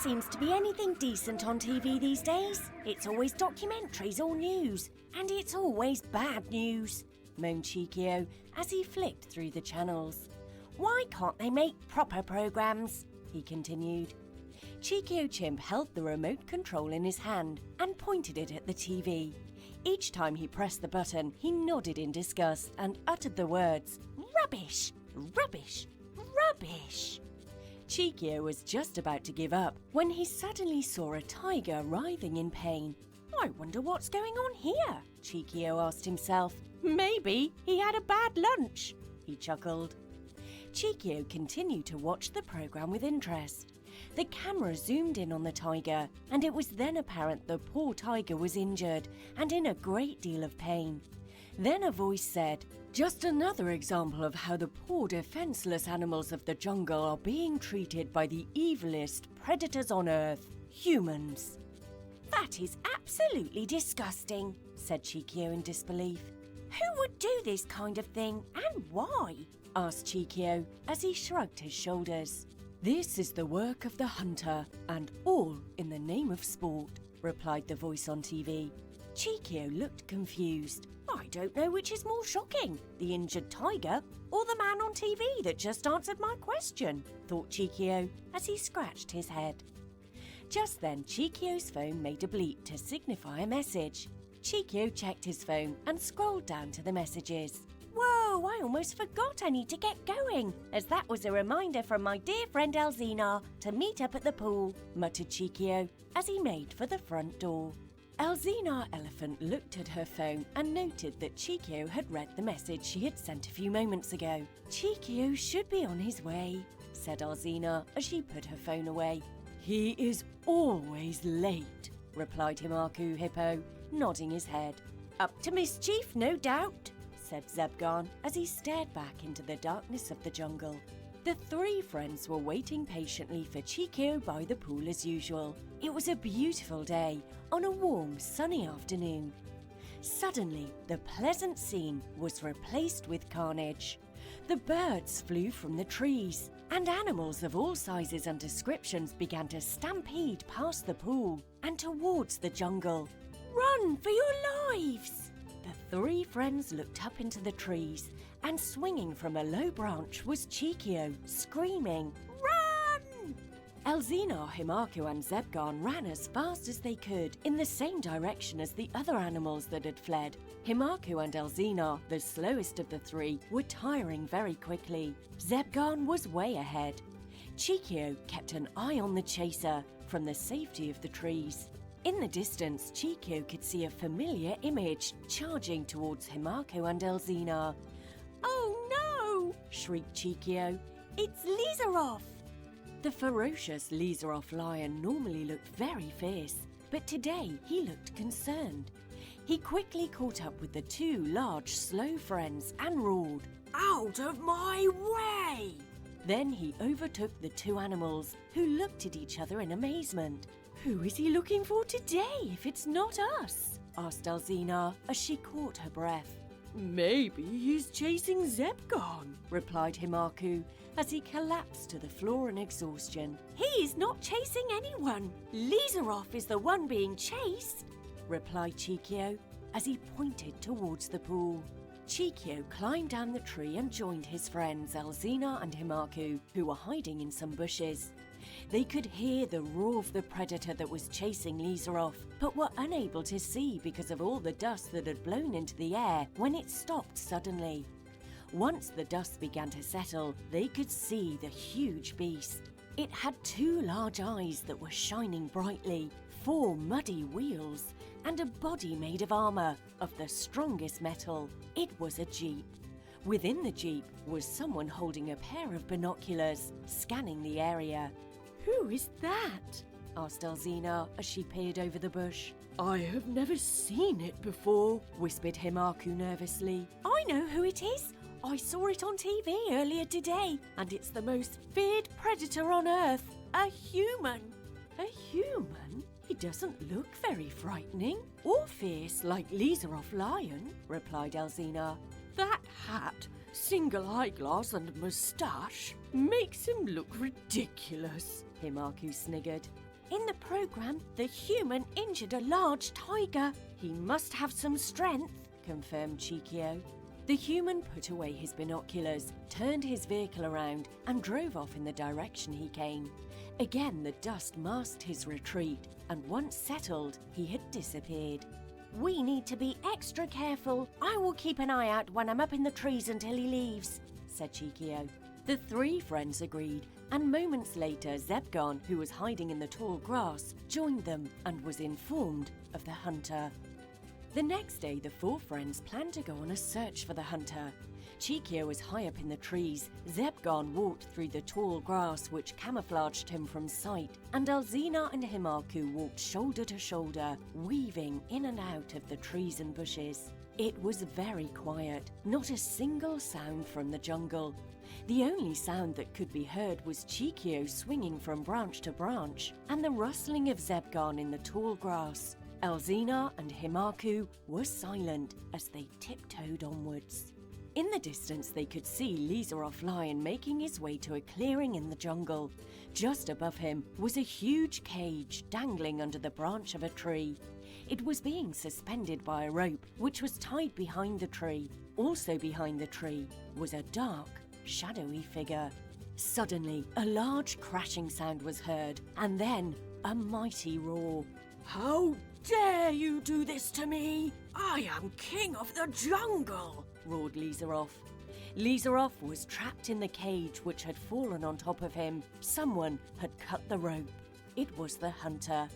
seems to be anything decent on TV these days. It's always documentaries or news, and it's always bad news, moaned Cheekio as he flicked through the channels. Why can't they make proper programmes? He continued. Cheekio Chimp held the remote control in his hand and pointed it at the TV. Each time he pressed the button, he nodded in disgust and uttered the words, "Rubbish! Rubbish! Rubbish!" Cheekio was just about to give up when he suddenly saw a tiger writhing in pain. "I wonder what's going on here?" Cheekio asked himself. "Maybe he had a bad lunch," he chuckled. Cheekio continued to watch the programme with interest. The camera zoomed in on the tiger, and it was then apparent the poor tiger was injured and in a great deal of pain. Then a voice said, "Just another example of how the poor defenseless animals of the jungle are being treated by the evilest predators on earth, humans." "That is absolutely disgusting," said Cheekio in disbelief. "Who would do this kind of thing, and why?" asked Cheekio as he shrugged his shoulders. "This is the work of the hunter, and all in the name of sport," replied the voice on TV. Cheekio looked confused. "I don't know which is more shocking, the injured tiger or the man on TV that just answered my question," thought Cheekio as he scratched his head. Just then, Cheekio's phone made a bleep to signify a message. Cheekio checked his phone and scrolled down to the messages. "Whoa, I almost forgot I need to get going, as that was a reminder from my dear friend Ellezina to meet up at the pool," muttered Cheekio as he made for the front door. Ellezina Elephant looked at her phone and noted that Cheekio had read the message she had sent a few moments ago. "Cheekio should be on his way," said Ellezina as she put her phone away. "He is always late," replied Himakoo Hippo, nodding his head. "Up to mischief, no doubt," said Zebgaan as he stared back into the darkness of the jungle. The three friends were waiting patiently for Cheekio by the pool as usual. It was a beautiful day on a warm, sunny afternoon. Suddenly, the pleasant scene was replaced with carnage. The birds flew from the trees, and animals of all sizes and descriptions began to stampede past the pool and towards the jungle. "Run for your lives!" The three friends looked up into the trees, and swinging from a low branch was Cheekio, screaming, "Run!" Ellezina, Himakoo and Zebgaan ran as fast as they could in the same direction as the other animals that had fled. Himakoo and Ellezina, the slowest of the three, were tiring very quickly. Zebgaan was way ahead. Cheekio kept an eye on the chaser from the safety of the trees. In the distance, Cheekio could see a familiar image charging towards Himakoo and Ellezina. "Oh no!" shrieked Cheekio. "It's Lizarov!" The ferocious Lizarov Lion normally looked very fierce, but today he looked concerned. He quickly caught up with the two large, slow friends and roared, "Out of my way!" Then he overtook the two animals, who looked at each other in amazement. "Who is he looking for today, if it's not us?" asked Ellezina as she caught her breath. "Maybe he's chasing Zebgaan," replied Himakoo as he collapsed to the floor in exhaustion. "He's not chasing anyone. Lizarov is the one being chased," replied Cheekio as he pointed towards the pool. Cheekio climbed down the tree and joined his friends Ellezina and Himakoo, who were hiding in some bushes. They could hear the roar of the predator that was chasing Lizarov, but were unable to see because of all the dust that had blown into the air when it stopped suddenly. Once the dust began to settle, they could see the huge beast. It had two large eyes that were shining brightly, 4 muddy wheels, and a body made of armor of the strongest metal. It was a jeep. Within the jeep was someone holding a pair of binoculars, scanning the area. "Who is that?" asked Ellezina as she peered over the bush. "I have never seen it before," whispered Himakoo nervously. "I know who it is. I saw it on TV earlier today, and it's the most feared predator on Earth, a human." "A human? He doesn't look very frightening or fierce like Lizarov Lion," replied Ellezina. "That hat, single eyeglass and moustache makes him look ridiculous," Himakoo sniggered. In the programme, the human injured a large tiger. He must have some strength, confirmed Cheekio. The human put away his binoculars, turned his vehicle around and drove off in the direction he came. Again, the dust masked his retreat, and once settled, he had disappeared. We need to be extra careful. I will keep an eye out when I'm up in the trees until he leaves, said Cheekio. The three friends agreed, and moments later Zebgaan, who was hiding in the tall grass, joined them and was informed of the hunter. The next day, the four friends planned to go on a search for the hunter. Cheekio was high up in the trees, Zebgaan walked through the tall grass which camouflaged him from sight, and Ellezina and Himakoo walked shoulder to shoulder, weaving in and out of the trees and bushes. It was very quiet, not a single sound from the jungle. The only sound that could be heard was Cheekio swinging from branch to branch, and the rustling of Zebgaan in the tall grass. Ellezina and Himakoo were silent as they tiptoed onwards. In the distance they could see Lizarov Lion making his way to a clearing in the jungle. Just above him was a huge cage dangling under the branch of a tree. It was being suspended by a rope which was tied behind the tree. Also behind the tree was a dark, shadowy figure. Suddenly, a large crashing sound was heard, and then a mighty roar. "How dare you do this to me? I am king of the jungle!" roared Lizarov. Lizarov was trapped in the cage which had fallen on top of him. Someone had cut the rope. It was the hunter.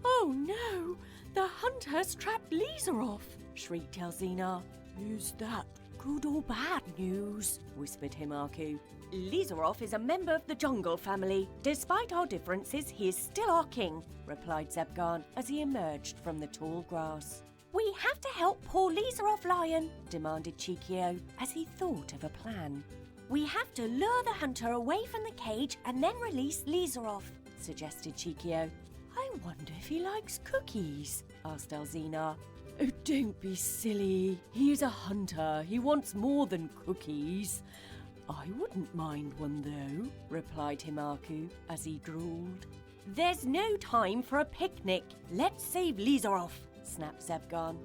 "Oh no! The hunter's trapped Lizarov!" shrieked Ellezina. "Is that good or bad news?" whispered Himakoo. "Lizarov is a member of the jungle family. Despite our differences, he is still our king," replied Zebgaan as he emerged from the tall grass. "We have to help poor Lizarov Lion," demanded Cheekio as he thought of a plan. "We have to lure the hunter away from the cage and then release Lizarov," suggested Cheekio. "I wonder if he likes cookies," asked Ellezina. "Oh, don't be silly. He is a hunter. He wants more than cookies." "I wouldn't mind one though," replied Himakoo as he drawled. "There's no time for a picnic. Let's save Lizarov," snapped Zebgaan.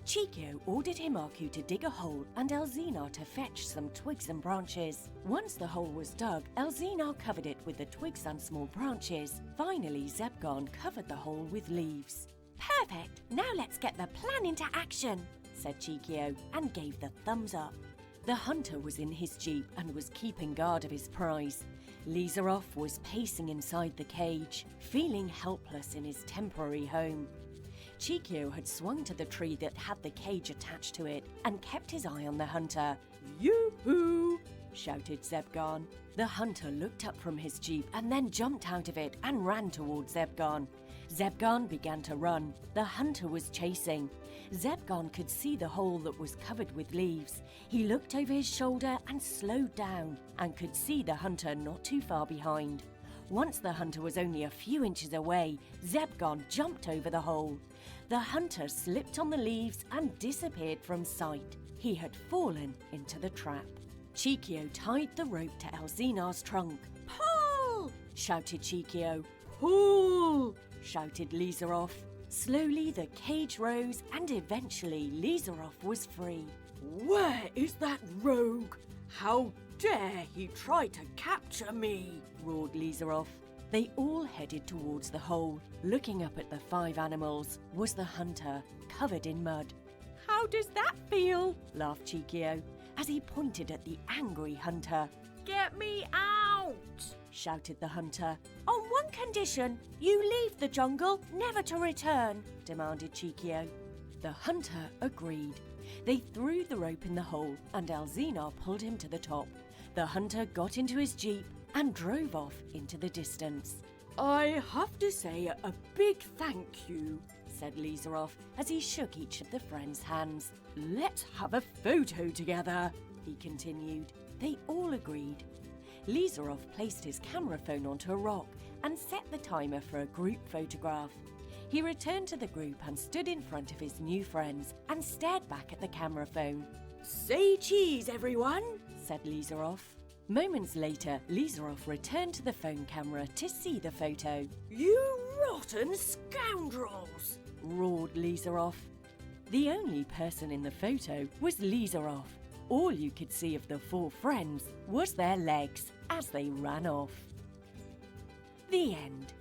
Cheekio ordered Himakoo to dig a hole and Ellezina to fetch some twigs and branches. Once the hole was dug, Ellezina covered it with the twigs and small branches. Finally, Zebgaan covered the hole with leaves. "Perfect! Now let's get the plan into action," said Cheekio and gave the thumbs up. The hunter was in his jeep and was keeping guard of his prize. Lizarov was pacing inside the cage, feeling helpless in his temporary home. Cheekio had swung to the tree that had the cage attached to it and kept his eye on the hunter. "Yoo-hoo!" shouted Zebgaan. The hunter looked up from his jeep and then jumped out of it and ran towards Zebgaan. Zebgaan began to run. The hunter was chasing. Zebgaan could see the hole that was covered with leaves. He looked over his shoulder and slowed down and could see the hunter not too far behind. Once the hunter was only a few inches away, Zebgaan jumped over the hole. The hunter slipped on the leaves and disappeared from sight. He had fallen into the trap. Cheekio tied the rope to Ellezina's trunk. "Pull!" shouted Cheekio. "Pull!" shouted Lizarov. Slowly the cage rose and eventually Lizarov was free. "Where is that rogue? How dare he try to capture me?" roared Lizarov. They all headed towards the hole. Looking up at the five animals was the hunter, covered in mud. "How does that feel?" laughed Cheekio as he pointed at the angry hunter. "Get me out!" shouted the hunter. "On one condition, you leave the jungle, never to return," demanded Cheekio. The hunter agreed. They threw the rope in the hole and Ellezina pulled him to the top. The hunter got into his jeep and drove off into the distance. "I have to say a big thank you," said Lizarov as he shook each of the friends' hands. "Let's have a photo together," he continued. They all agreed. Lizarov placed his camera phone onto a rock and set the timer for a group photograph. He returned to the group and stood in front of his new friends and stared back at the camera phone. "Say cheese, everyone," said Lizarov. Moments later, Lizarov returned to the phone camera to see the photo. "You Rotten scoundrels! Roared Lizarov. The only person in the photo was Lizarov. All you could see of the four friends was their legs as they ran off. The end.